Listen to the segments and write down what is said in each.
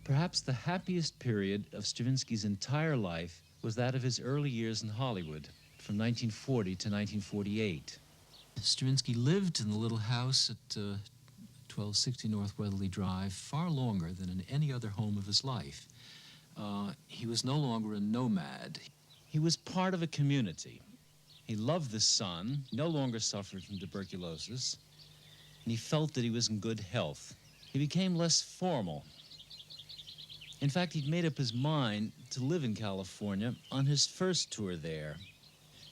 Perhaps the happiest period of Stravinsky's entire life was that of his early years in Hollywood, from 1940 to 1948. Stravinsky lived in the little house at 1260 North Wetherly Drive far longer than in any other home of his life. He was no longer a nomad. He was part of a community. He loved the sun, no longer suffered from tuberculosis, and he felt that he was in good health. He became less formal. In fact, he'd made up his mind to live in California on his first tour there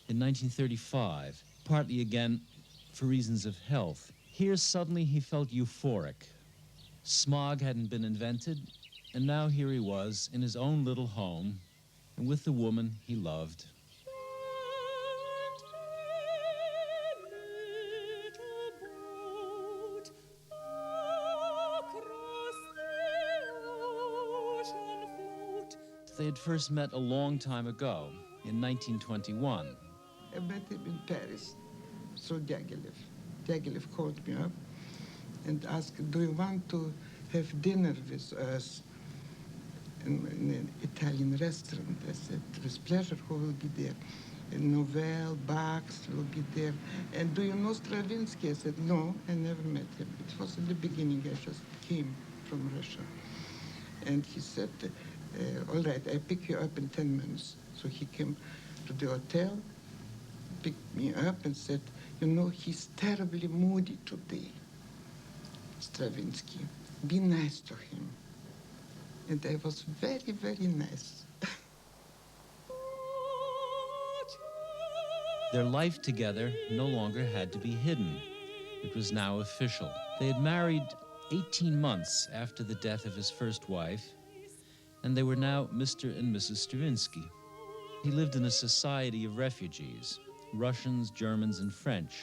in 1935, partly again for reasons of health. Here suddenly he felt euphoric. Smog hadn't been invented, and now here he was in his own little home and with the woman he loved. They had first met a long time ago, in 1921. I met him in Paris, through Diaghilev. Diaghilev called me up and asked, do you want to have dinner with us in an Italian restaurant? I said, with pleasure, who will be there? And Novell, Bach will be there. And do you know Stravinsky? I said, no, I never met him. It was in the beginning, I just came from Russia. And he said, all right, I pick you up in 10 minutes. So he came to the hotel, picked me up and said, you know, he's terribly moody today, Stravinsky. Be nice to him. And I was very, very nice. Their life together no longer had to be hidden. It was now official. They had married 18 months after the death of his first wife, and they were now Mr. and Mrs. Stravinsky. He lived in a society of refugees, Russians, Germans, and French.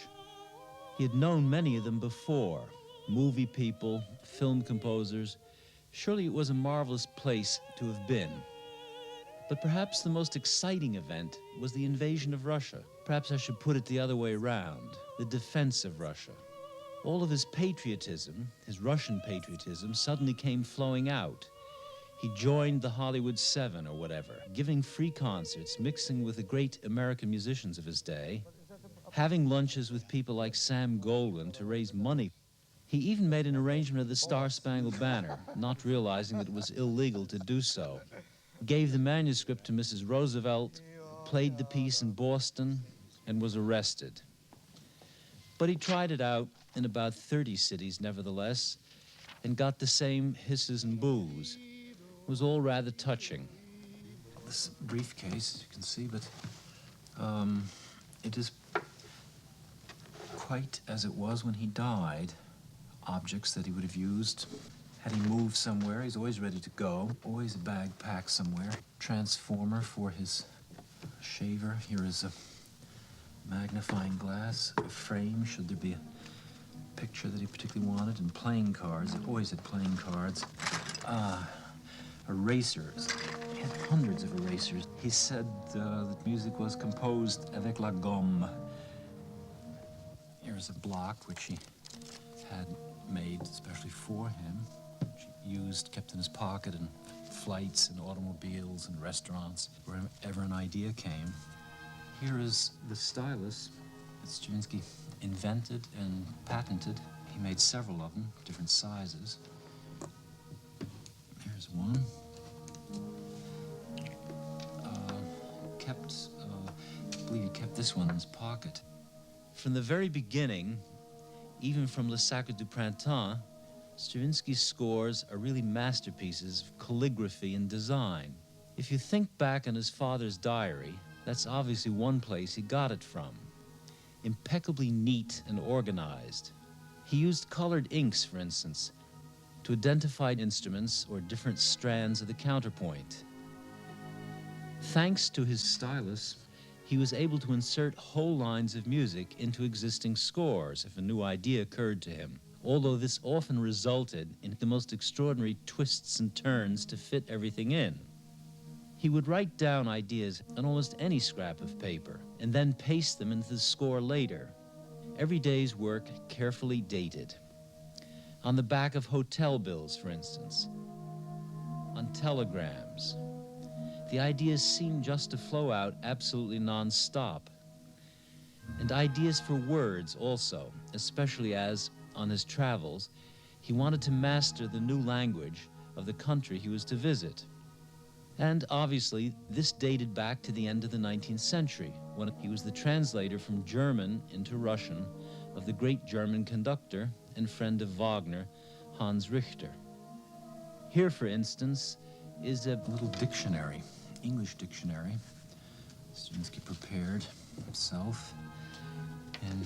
He had known many of them before, movie people, film composers. Surely it was a marvelous place to have been. But perhaps the most exciting event was the invasion of Russia. Perhaps I should put it the other way around, the defense of Russia. All of his patriotism, his Russian patriotism, suddenly came flowing out. He joined the Hollywood Seven or whatever, giving free concerts, mixing with the great American musicians of his day, having lunches with people like Sam Goldwyn to raise money. He even made an arrangement of the Star-Spangled Banner, not realizing that it was illegal to do so. Gave the manuscript to Mrs. Roosevelt, played the piece in Boston, and was arrested. But he tried it out in about 30 cities, nevertheless, and got the same hisses and boos. It was all rather touching. This briefcase, you can see, but it is quite as it was when he died. Objects that he would have used. Had he moved somewhere, he's always ready to go. Always a bag packed somewhere. Transformer for his shaver. Here is a magnifying glass, a frame, should there be a picture that he particularly wanted, and playing cards. He always had playing cards. Erasers. He had hundreds of erasers. He said that music was composed avec la gomme. Here's a block which he had made especially for him, which he used, kept in his pocket in flights and automobiles and restaurants, wherever an idea came. Here is the Stylus that Stravinsky invented and patented. He made several of them, different sizes. There's one. I believe he kept this one in his pocket. From the very beginning, even from Le Sacre du Printemps, Stravinsky's scores are really masterpieces of calligraphy and design. If you think back on his father's diary, that's obviously one place he got it from. Impeccably neat and organized. He used colored inks, for instance, to identify instruments or different strands of the counterpoint. Thanks to his stylus, he was able to insert whole lines of music into existing scores if a new idea occurred to him, although this often resulted in the most extraordinary twists and turns to fit everything in. He would write down ideas on almost any scrap of paper and then paste them into the score later. Every day's work carefully dated. On the back of hotel bills, for instance. on telegrams. The ideas seemed just to flow out absolutely non-stop. And ideas for words also, especially as, on his travels, he wanted to master the new language of the country he was to visit. And obviously, this dated back to the end of the 19th century, when he was the translator from German into Russian of the great German conductor and friend of Wagner, Hans Richter. Here, for instance, is a little dictionary, English dictionary, Stravinsky prepared himself in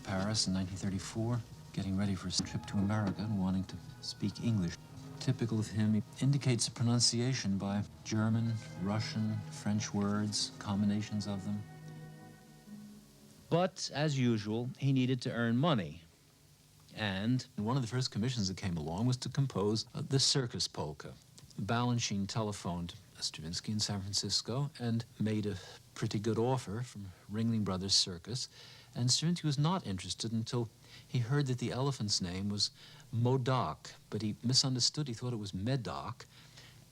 Paris in 1934, getting ready for his trip to America and wanting to speak English. Typical of him, he indicates a pronunciation by German, Russian, French words, combinations of them. But, as usual, he needed to earn money. And one of the first commissions that came along was to compose the circus polka. Balanchine telephoned Stravinsky in San Francisco and made a pretty good offer from Ringling Brothers Circus. And Stravinsky was not interested until he heard that the elephant's name was Modoc, but he misunderstood. He thought it was Medoc,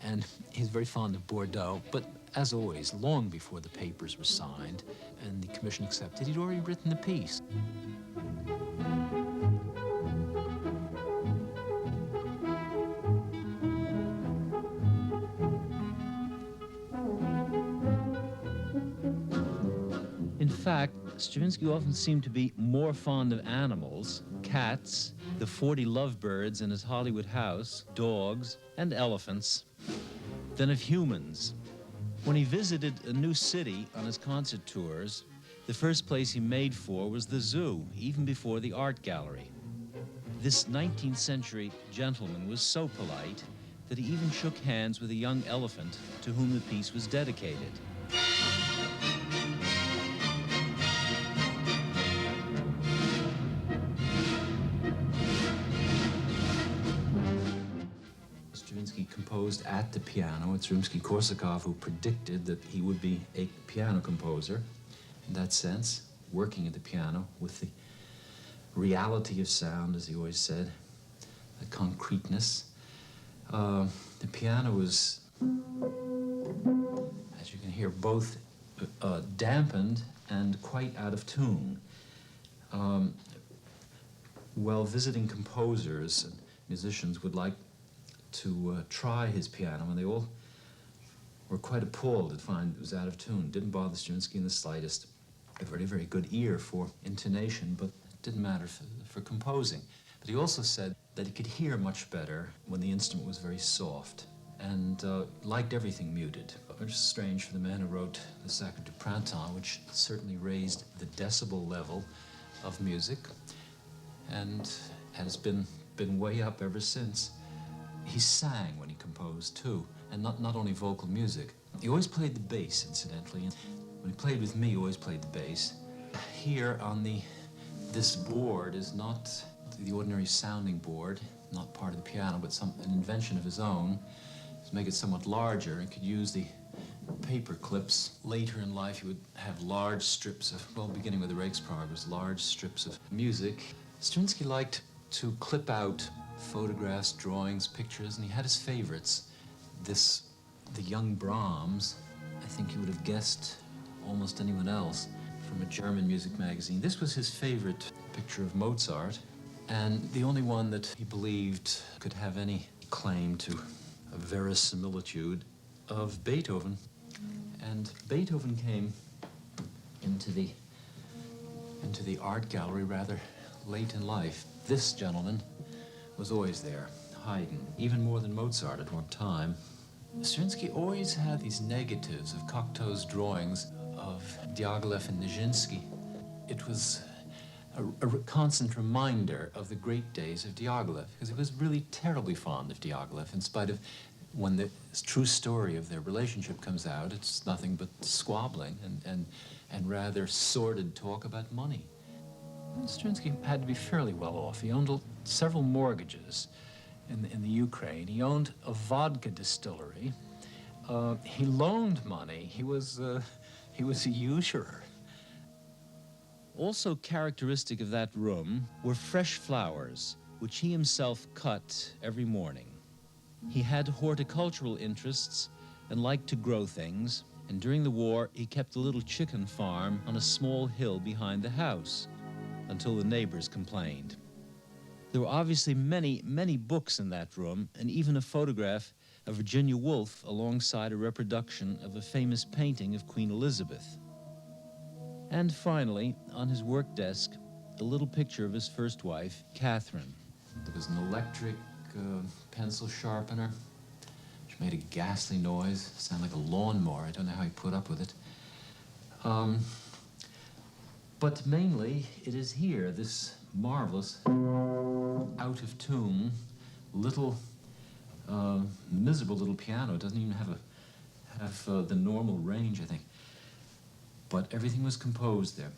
and he's very fond of Bordeaux. But as always, long before the papers were signed and the commission accepted, he'd already written the piece. In fact, Stravinsky often seemed to be more fond of animals, cats, the 40 lovebirds in his Hollywood house, dogs, and elephants, than of humans. When he visited a new city on his concert tours, the first place he made for was the zoo, even before the art gallery. This 19th century gentleman was so polite that he even shook hands with a young elephant to whom the piece was dedicated. Stravinsky composed at the piano. It's Rimsky-Korsakov who predicted that he would be a piano composer. In that sense, working at the piano with the reality of sound, as he always said, the concreteness. The piano was, as you can hear, both dampened and quite out of tune. While visiting composers and musicians would like to try his piano, and they all were quite appalled to find it was out of tune. Didn't bother Stravinsky in the slightest. A very, very good ear for intonation, but it didn't matter for composing. But he also said that he could hear much better when the instrument was very soft, and liked everything muted. Which is strange for the man who wrote the Sacre du Printemps, which certainly raised the decibel level of music, and has been way up ever since. He sang when he composed, too, and not only vocal music. He always played the bass, incidentally, and when he played with me, he always played the bass. Here on this board is not the ordinary sounding board, not part of the piano, but an invention of his own to make it somewhat larger and could use the paper clips. Later in life, he would have large strips of, well, beginning with the Rijkspraag, was large strips of music. Stravinsky liked to clip out photographs, drawings, pictures, and he had his favorites. The young Brahms, I think he would have guessed almost anyone else from a German music magazine. This was his favorite picture of Mozart, and the only one that he believed could have any claim to a verisimilitude of Beethoven. And Beethoven came into the art gallery rather late in life. This gentleman was always there, Haydn, even more than Mozart at one time. Stravinsky always had these negatives of Cocteau's drawings of Diaghilev and Nijinsky. It was a constant reminder of the great days of Diaghilev, because he was really terribly fond of Diaghilev, in spite of when the true story of their relationship comes out, it's nothing but squabbling and rather sordid talk about money. Stravinsky had to be fairly well off. He owned several mortgages in the Ukraine. He owned a vodka distillery. He loaned money. He was a usurer. Also characteristic of that room were fresh flowers, which he himself cut every morning. He had horticultural interests and liked to grow things, and during the war he kept a little chicken farm on a small hill behind the house until the neighbors complained. There were obviously many books in that room, and even a photograph of Virginia Woolf alongside a reproduction of a famous painting of Queen Elizabeth. And finally, on his work desk, a little picture of his first wife, Catherine. There was an electric pencil sharpener, which made a ghastly noise, sounded like a lawnmower. I don't know how he put up with it. But mainly, it is here, this marvelous, out of tune, little, miserable little piano. It doesn't even have the normal range, I think. But everything was composed there.